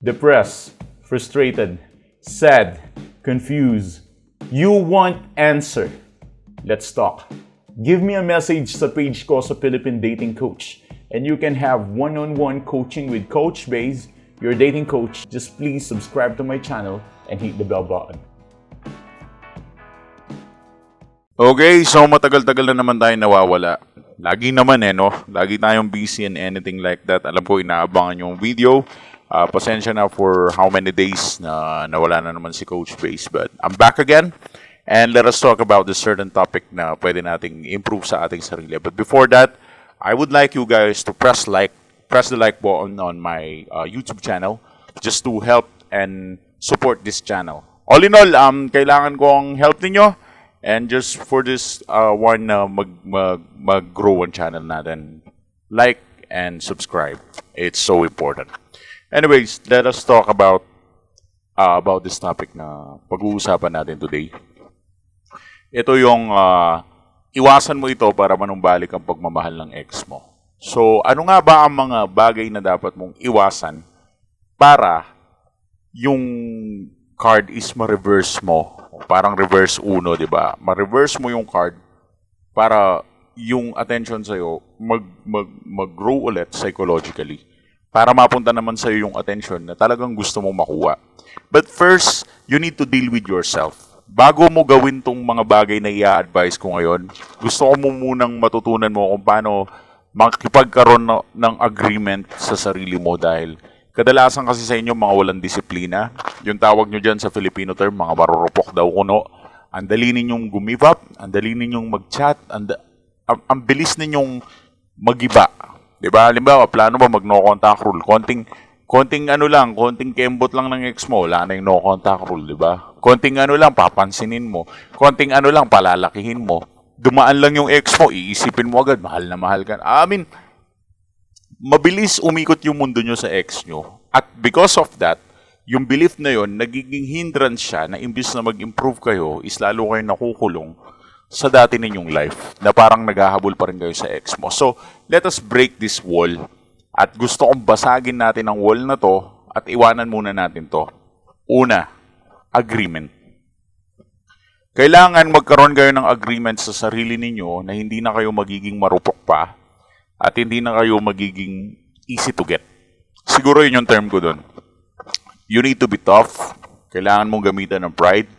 depressed, frustrated, sad, confused. You want answer. Let's talk. Give me a message sa page ko sa Philippine Dating Coach and you can have one-on-one coaching with Coach Baze, your dating coach. Just please subscribe to my channel and hit the bell button. Okay, so matagal-tagal na naman tayo nawawala. Lagi naman no? Lagi tayong busy and anything like that. Alam ko, inaabangan yung video. Pasensya na for how many days na nawala na naman si Coach Baze. But I'm back again. And let us talk about this certain topic na pwede nating improve sa ating sarili. But before that, I would like you guys to press the like button on my YouTube channel just to help and support this channel. All in all, kailangan ko ang help ninyo. And just for this mag-grow ang channel natin, like and subscribe. It's so important. Anyways, let us talk about this topic na pag-uusapan natin today. Ito yung iwasan mo ito para manumbalik ang pagmamahal ng ex mo. So, ano nga ba ang mga bagay na dapat mong iwasan para yung card is ma-reverse mo? Parang reverse uno, di ba? Ma-reverse mo yung card para yung attention sa'yo mag-grow ulit psychologically. Para mapunta naman sa'yo yung attention na talagang gusto mong makuha. But first, you need to deal with yourself. Bago mo gawin tong mga bagay na i-advise ko ngayon, gusto ko mo munang matutunan mo kung paano makipagkaroon ng agreement sa sarili mo dahil kadalasan kasi sa inyo mga walang disiplina. Yung tawag nyo dyan sa Filipino term, mga marurupok daw kuno. Ang dali ninyong gumive up, ang dali ninyong mag-chat, ang bilis ninyong mag-iba. Diba? Halimbawa, plano ba mag-no contact rule? Konting kembot lang ng ex mo, wala na yung no contact rule, diba? Konting papansinin mo. Konting palalakihin mo. Dumaan lang yung ex mo, iisipin mo agad, mahal na mahal ka. Mabilis umikot yung mundo nyo sa ex nyo. At because of that, yung belief na yon nagiging hindrance siya na imbis na mag-improve kayo, is lalo kayo nakukulong sa dati ninyong life na parang naghahabol pa rin kayo sa ex mo. So, let us break this wall. At gusto kong basagin natin ang wall na to at iwanan muna natin to. Una, agreement. Kailangan magkaroon kayo ng agreement sa sarili ninyo na hindi na kayo magiging marupok pa at hindi na kayo magiging easy to get. Siguro yun yung term ko dun. You need to be tough. Kailangan mong gamitan ng pride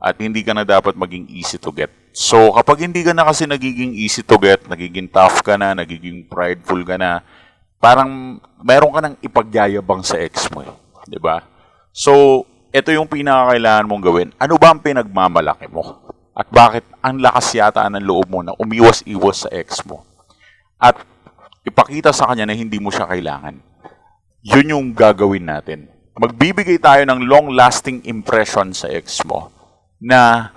at hindi ka na dapat maging easy to get. So, kapag hindi ka na kasi nagiging easy to get, nagiging tough ka na, nagiging prideful ka na, parang meron ka nang ipagyayabang sa ex mo. Diba? So, ito yung pinakakailangan mong gawin. Ano ba ang pinagmamalaki mo? At bakit ang lakas yata ng loob mo na umiwas-iwas sa ex mo? At ipakita sa kanya na hindi mo siya kailangan. Yun yung gagawin natin. Magbibigay tayo ng long-lasting impression sa ex mo na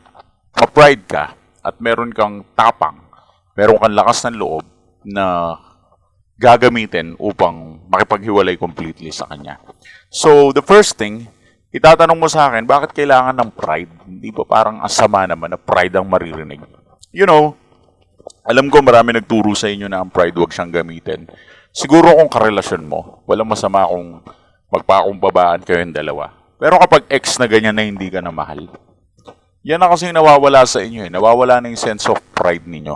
ma-pride ka at meron kang tapang, meron kang lakas ng loob na gagamitin upang makipaghiwalay completely sa kanya. So, the first thing, itatanong mo sa akin, bakit kailangan ng pride? Hindi ba parang asama naman na pride ang maririnig? You know, alam ko marami nagturo sa inyo na ang pride huwag siyang gamitin. Siguro kung karelasyon mo, walang masama kung magpakumbabaan kayong dalawa. Pero kapag ex na ganyan na hindi ka na mahal, yan na kasi nawawala sa inyo. Nawawala na yung sense of pride ninyo.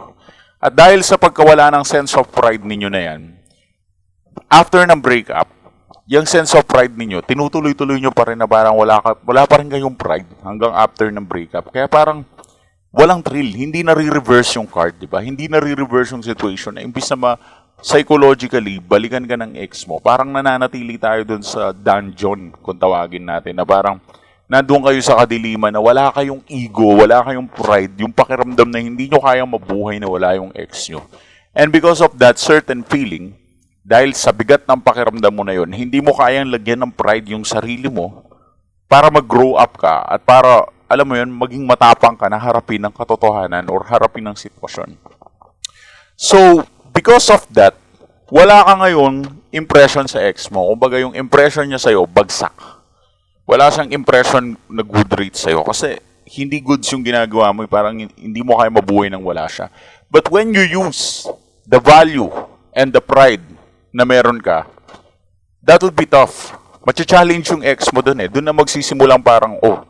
At dahil sa pagkawala ng sense of pride ninyo na yan, after ng breakup, yung sense of pride ninyo, tinutuloy-tuloy nyo pa rin na parang wala pa rin kayong pride hanggang after ng breakup. Kaya parang walang thrill. Hindi na re-reverse yung card, di ba? Hindi na re-reverse yung situation. Imbis na psychologically, balikan ka ng ex mo. Parang nananatili tayo dun sa dungeon, kung tawagin natin, na parang nandun kayo sa kadiliman na wala kayong ego, wala kayong pride, yung pakiramdam na hindi nyo kayang mabuhay na wala yung ex nyo. And because of that certain feeling, dahil sa bigat ng pakiramdam mo na yun, hindi mo kayang lagyan ng pride yung sarili mo para mag-grow up ka at para, alam mo yun, maging matapang ka na harapin ng katotohanan or harapin ng sitwasyon. So, because of that, wala ka ngayon impression sa ex mo. Kumbaga yung impression niya sa'yo, bagsak. Wala siyang impression na good rate sa'yo kasi hindi goods yung ginagawa mo. Parang hindi mo kaya mabuhay nang wala siya. But when you use the value and the pride na meron ka, that would be tough. Matcha-challenge yung ex mo dun eh. Doon na magsisimulang parang, oh,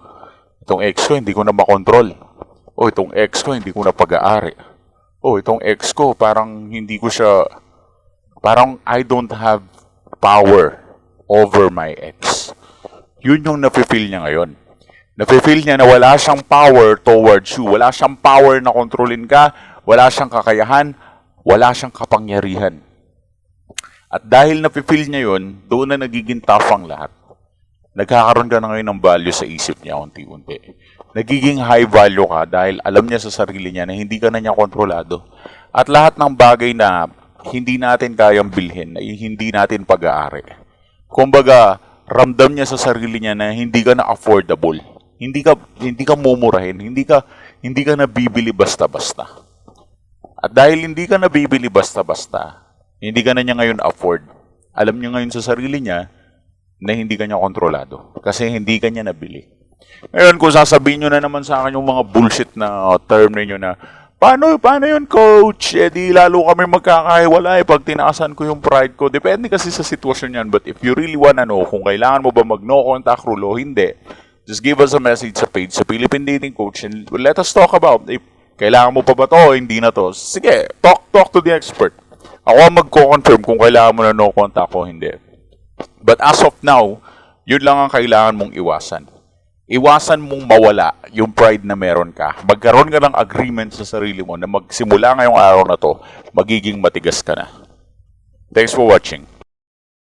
itong ex ko hindi ko na makontrol. Oh, itong ex ko hindi ko na pag-aari. Oh, itong ex ko parang hindi ko siya, parang I don't have power over my ex. Yun yung nafe-feel niya ngayon. Nafe-feel niya na wala siyang power towards you. Wala siyang power na kontrolin ka. Wala siyang kakayahan. Wala siyang kapangyarihan. At dahil nafe-feel niya yun, doon na nagiging tough ang lahat. Nagkakaroon ka na ngayon ng value sa isip niya unti-unti. Nagiging high value ka dahil alam niya sa sarili niya na hindi ka na niya kontrolado. At lahat ng bagay na hindi natin kayang bilhin, na hindi natin pag-aari. Kumbaga, ramdam niya sa sarili niya na hindi ka na affordable. Hindi ka mumurahin, hindi ka nabibili basta-basta. At dahil hindi ka nabibili basta-basta, hindi ka na niya ngayon afford. Alam niya ngayon sa sarili niya na hindi ka niya kontrolado. Kasi hindi ka niya nabili. Ngayon, kung sasabihin niyo na naman sa akin yung mga bullshit na term ninyo na, paano yun, coach? Eh, di lalo kami magkakahiwalay pag tinaasan ko yung pride ko. Depende kasi sa sitwasyon yan. But if you really wanna know kung kailangan mo ba mag-no contact rule o hindi, just give us a message sa page sa Philippine Dating Coach and let us talk about if kailangan mo pa ba to o hindi na to. Sige, talk to the expert. Ako ang magko-confirm kung kailangan mo na no contact o hindi. But as of now, yun lang ang kailangan mong iwasan. Iwasan mong mawala yung pride na meron ka. Magkaroon ka ng agreement sa sarili mo na magsimula ngayong araw na to, magiging matigas ka na. Thanks for watching.